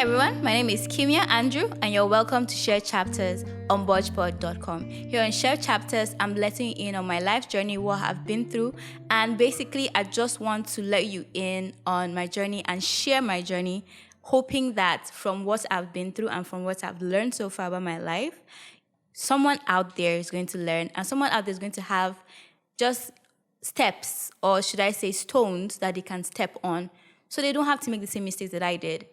everyone, my name is Kimia Andrew, and you're welcome to Share Chapters on budgepod.com. Here on Share Chapters, I'm letting you in on my life journey, what I've been through, and basically, I just want to let you in on my journey and share my journey, hoping that from what I've been through and from what I've learned so far about my life, someone out there is going to learn, and someone out there is going to have just steps, or should I say stones, that they can step on so they don't have to make the same mistakes that I did.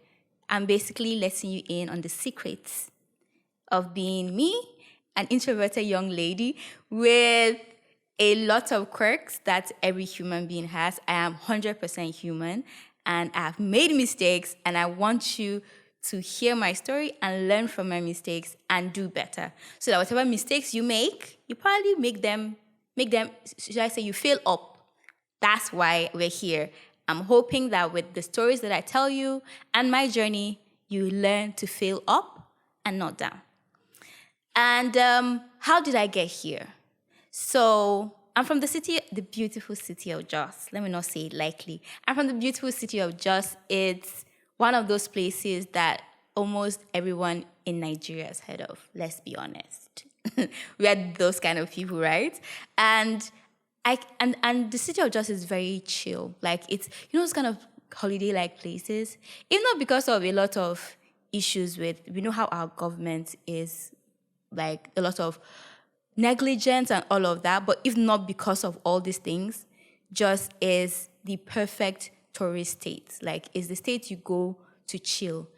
I'm basically letting you in on the secrets of being me, an introverted young lady with a lot of quirks that every human being has. I am 100% human, and I've made mistakes, and I want you to hear my story and learn from my mistakes and do better. So that whatever mistakes you make, you probably make them, should I say, you fail up. That's why we're here. I'm hoping that with the stories that I tell you and my journey, you learn to fail up and not down. And how did I get here? So I'm from the beautiful city of Jos. Let me not say it lightly. I'm from the beautiful city of Jos. It's one of those places that almost everyone in Nigeria has heard of. Let's be honest. We are those kind of people, right? And the city of Jos is very chill. Like, it's, those kind of holiday-like places. If not because of a lot of issues we know how our government is, like a lot of negligence and all of that, but if not because of all these things, Jos is the perfect tourist state. Like, it's the state you go to chill.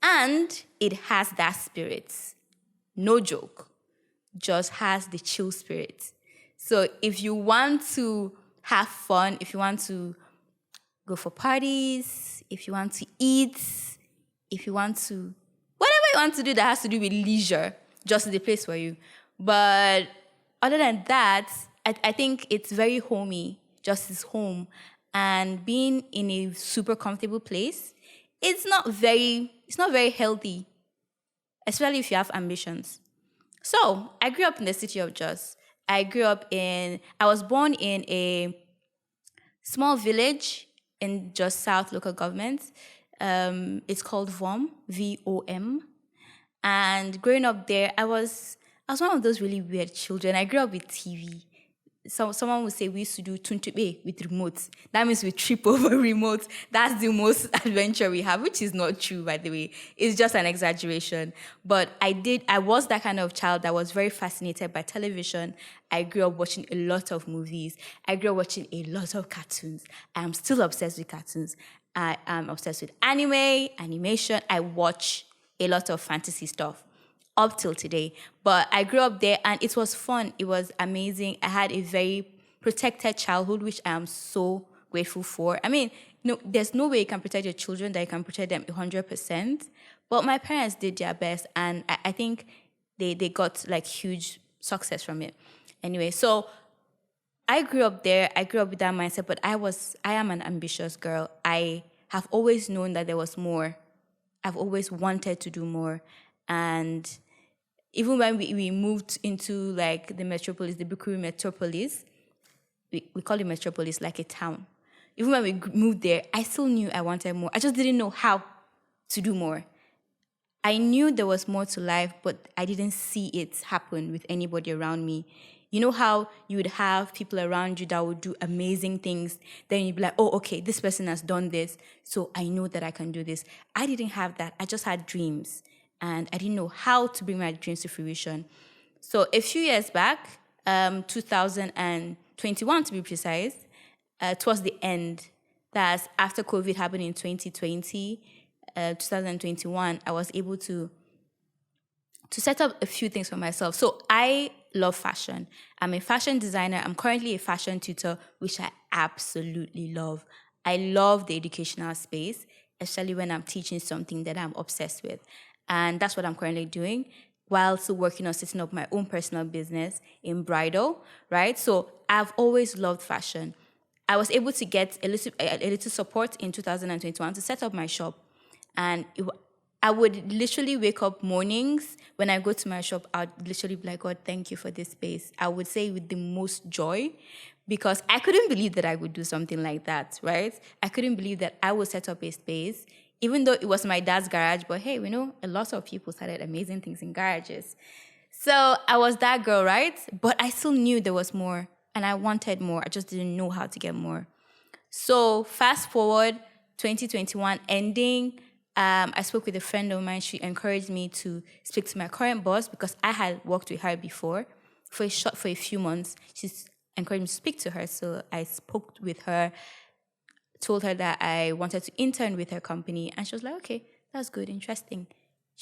And it has that spirit. No joke. Jos has the chill spirit. So if you want to have fun, if you want to go for parties, if you want to eat, if you want to, whatever you want to do that has to do with leisure, Jos is the place for you. But other than that, I think it's very homey. Jos is home. And being in a super comfortable place, it's not very healthy, especially if you have ambitions. So I grew up in the city of Jos. I was born in a small village in Jos South local government. It's called VOM, VOM. And growing up there, I was one of those really weird children. I grew up with TV. Someone would say we used to do tuntube with remotes. That means we trip over remotes. That's the most adventure we have, which is not true, by the way. It's just an exaggeration. But I was that kind of child that was very fascinated by television. I grew up watching a lot of movies. I grew up watching a lot of cartoons. I am still obsessed with cartoons. I am obsessed with animation. I watch a lot of fantasy stuff up till today. But I grew up there, and it was fun. It was amazing. I had a very protected childhood, which I am so grateful for. I mean, there's no way you can protect your children that you can protect them 100%. But my parents did their best, and I think they got like huge success from it. Anyway, so I grew up there. I grew up with that mindset, but I am an ambitious girl. I have always known that there was more. I've always wanted to do more. And even when we moved into like the metropolis, the Bukuru metropolis, we call it metropolis, like a town. Even when we moved there, I still knew I wanted more. I just didn't know how to do more. I knew there was more to life, but I didn't see it happen with anybody around me. You know how you would have people around you that would do amazing things. Then you'd be like, oh, okay, this person has done this, so I know that I can do this. I didn't have that. I just had dreams. And I didn't know how to bring my dreams to fruition. So a few years back, 2021 to be precise, towards the end, that's after COVID happened in 2020, 2021, I was able to set up a few things for myself. So I love fashion. I'm a fashion designer. I'm currently a fashion tutor, which I absolutely love. I love the educational space, especially when I'm teaching something that I'm obsessed with. And that's what I'm currently doing while still working on setting up my own personal business in bridal, right? So I've always loved fashion. I was able to get a little support in 2021 to set up my shop. And I would literally wake up mornings when I go to my shop. I'd literally be like, God, thank you for this space. I would say with the most joy, because I couldn't believe that I would do something like that, right? I couldn't believe that I would set up a space even though it was my dad's garage, but hey, we know a lot of people started amazing things in garages. So I was that girl, right? But I still knew there was more and I wanted more. I just didn't know how to get more. So fast forward 2021 ending, I spoke with a friend of mine. She encouraged me to speak to my current boss because I had worked with her before for a few months. She's encouraged me to speak to her. So I spoke with her, told her that I wanted to intern with her company. And she was like, okay, that's good, interesting.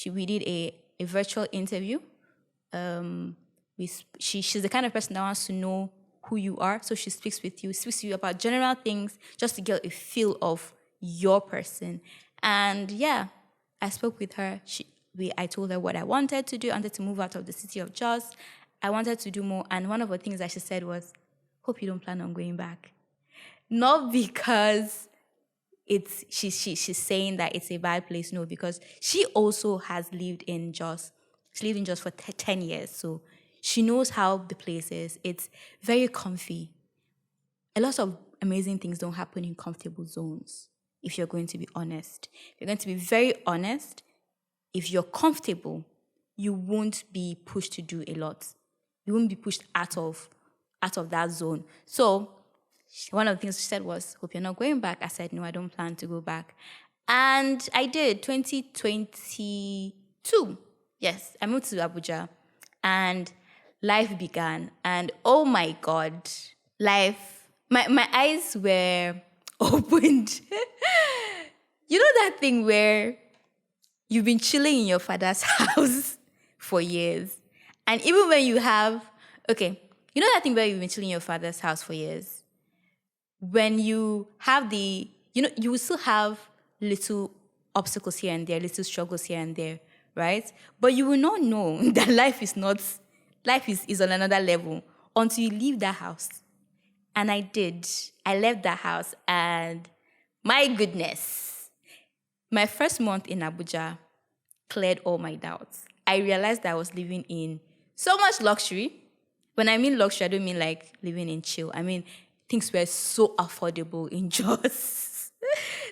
We did a virtual interview. She's the kind of person that wants to know who you are. So she speaks to you about general things just to get a feel of your person. And yeah, I spoke with her. I told her what I wanted to do. I wanted to move out of the city of Jos. I wanted to do more. And one of the things that she said was, hope you don't plan on going back. Not because she's saying that it's a bad place, no, because she also has lived in Jos. She lived in Jos for 10 years, so she knows how the place is. It's very comfy. A lot of amazing things don't happen in comfortable zones, if you're going to be honest. If you're going to be very honest, if you're comfortable, you won't be pushed to do a lot. You won't be pushed out of that zone. So one of the things she said was, hope you're not going back. I said, no, I don't plan to go back. And I did, 2022. Yes, I moved to Abuja and life began. And oh my God, my eyes were opened. You know that thing where you've been chilling in your father's house for years. And even when you have, you know that thing where you've been chilling in your father's house for years? When you have you will still have little obstacles here and there, little struggles here and there, right? But you will not know that life is on another level until you leave that house. And I did. I left that house and my goodness, my first month in Abuja cleared all my doubts. I realized that I was living in so much luxury. When I mean luxury, I don't mean like living in chill. I mean, things were so affordable in Jos.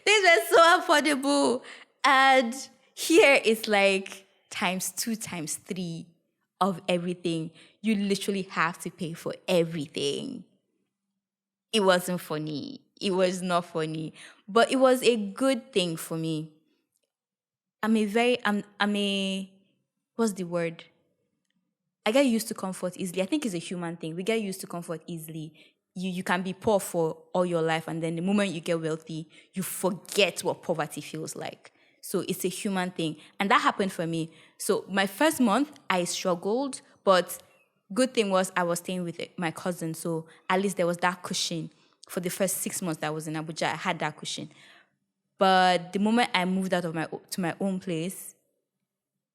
Things were so affordable. And here it's like times 2, times 3 of everything. You literally have to pay for everything. It wasn't funny. It was not funny. But it was a good thing for me. What's the word? I get used to comfort easily. I think it's a human thing. We get used to comfort easily. You can be poor for all your life, and then the moment you get wealthy, you forget what poverty feels like. So it's a human thing. And that happened for me. So my first month, I struggled, but good thing was I was staying with my cousin. So at least there was that cushion. For the first 6 months that I was in Abuja, I had that cushion. But the moment I moved out of to my own place,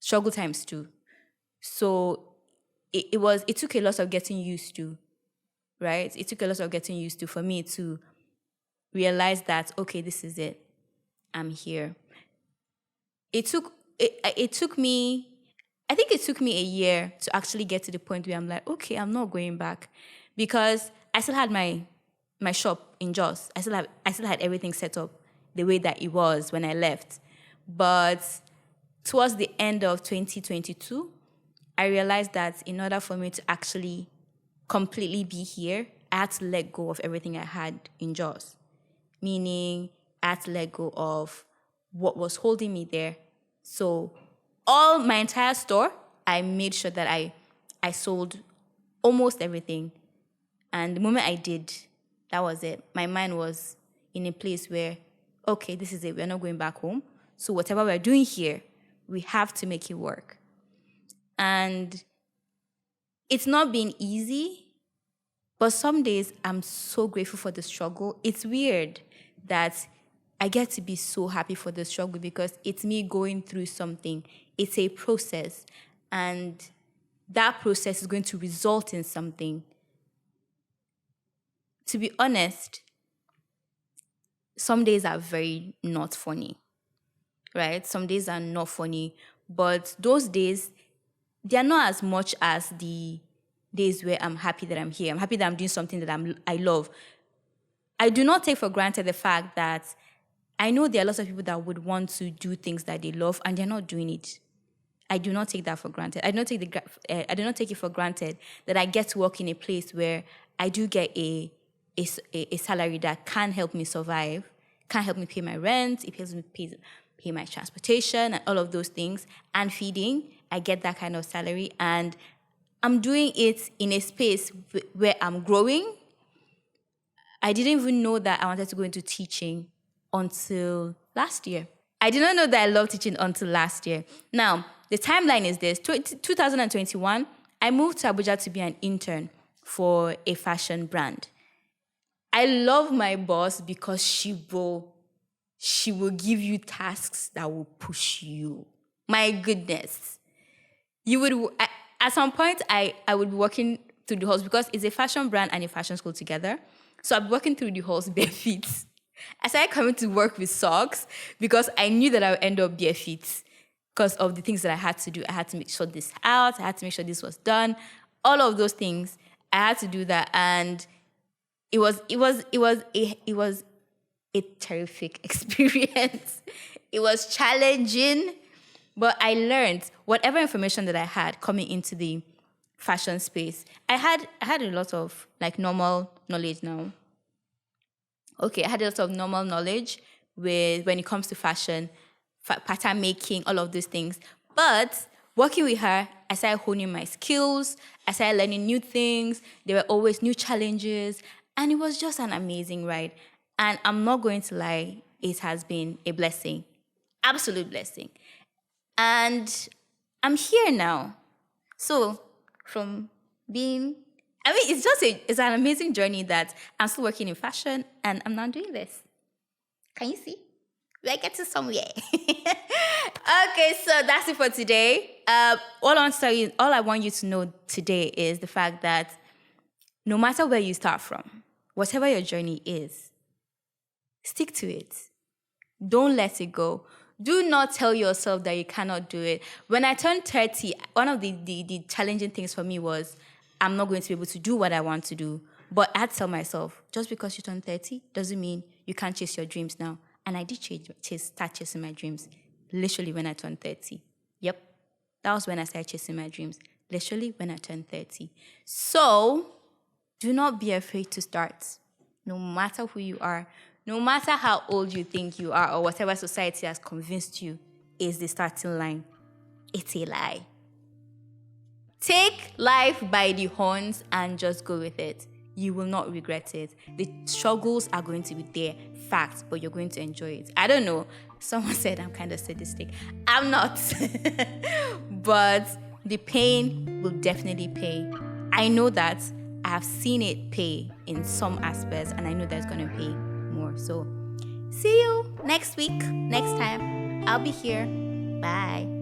struggle times 2. So it took a lot of getting used to, right? It took a lot of getting used to for me to realize that, okay, this is it. I'm here. I think it took me a year to actually get to the point where I'm like, okay, I'm not going back, because I still had my shop in Jos. I still had everything set up the way that it was when I left. But towards the end of 2022, I realized that in order for me to actually completely be here, I had to let go of everything I had in Jos. Meaning, I had to let go of what was holding me there. So all my entire store, I made sure that I sold almost everything. And the moment I did, that was it. My mind was in a place where, okay, this is it. We're not going back home. So whatever we're doing here, we have to make it work. And it's not been easy, but some days I'm so grateful for the struggle. It's weird that I get to be so happy for the struggle because it's me going through something. It's a process, and that process is going to result in something. To be honest, some days are very not funny, right? Some days are not funny, but those days, they are not as much as the days where I'm happy that I'm here. I'm happy that I'm doing something that I love. I do not take for granted the fact that I know there are lots of people that would want to do things that they love and they're not doing it. I do not take that for granted. I do not take it for granted that I get to work in a place where I do get a salary that can help me survive, can help me pay my rent, it helps me pay my transportation and all of those things, and feeding. I get that kind of salary, and I'm doing it in a space where I'm growing. I didn't even know that I wanted to go into teaching until last year. I did not know that I loved teaching until last year. Now, the timeline is this. 2021, I moved to Abuja to be an intern for a fashion brand. I love my boss because she will give you tasks that will push you. My goodness. At some point, I would be walking through the halls because it's a fashion brand and a fashion school together. So I'd be walking through the halls bare feet. I started coming to work with socks because I knew that I would end up bare feet because of the things that I had to do. I had to make sure this out. I had to make sure this was done. All of those things, I had to do that, and it was a terrific experience. It was challenging, but I learned whatever information that I had coming into the fashion space. I had a lot of normal knowledge now. Okay, I had a lot of normal knowledge when it comes to fashion, pattern making, all of those things. But working with her, I started honing my skills. I started learning new things. There were always new challenges. And it was just an amazing ride. And I'm not going to lie, it has been a blessing. Absolute blessing. And I'm here now. So from being... it's an amazing journey that I'm still working in fashion and I'm not doing this. Can you see? We're getting somewhere. Okay, so that's it for today. All I want you to know today is the fact that no matter where you start from, whatever your journey is, stick to it. Don't let it go. Do not tell yourself that you cannot do it. When I turned 30, one of the challenging things for me was I'm not going to be able to do what I want to do. But I had to tell myself, just because you turned 30 doesn't mean you can't chase your dreams now. And I did start chasing my dreams literally when I turned 30. Yep. That was when I started chasing my dreams. Literally when I turned 30. So do not be afraid to start. No matter who you are, no matter how old you think you are or whatever society has convinced you is the starting line, it's a lie. Take life by the horns and just go with it. You will not regret it. The struggles are going to be there, facts, but you're going to enjoy it. I don't know. Someone said I'm kind of sadistic. I'm not. But the pain will definitely pay. I know that. I have seen it pay in some aspects, and I know that it's going to pay more. So see you next week, next time. I'll be here. Bye.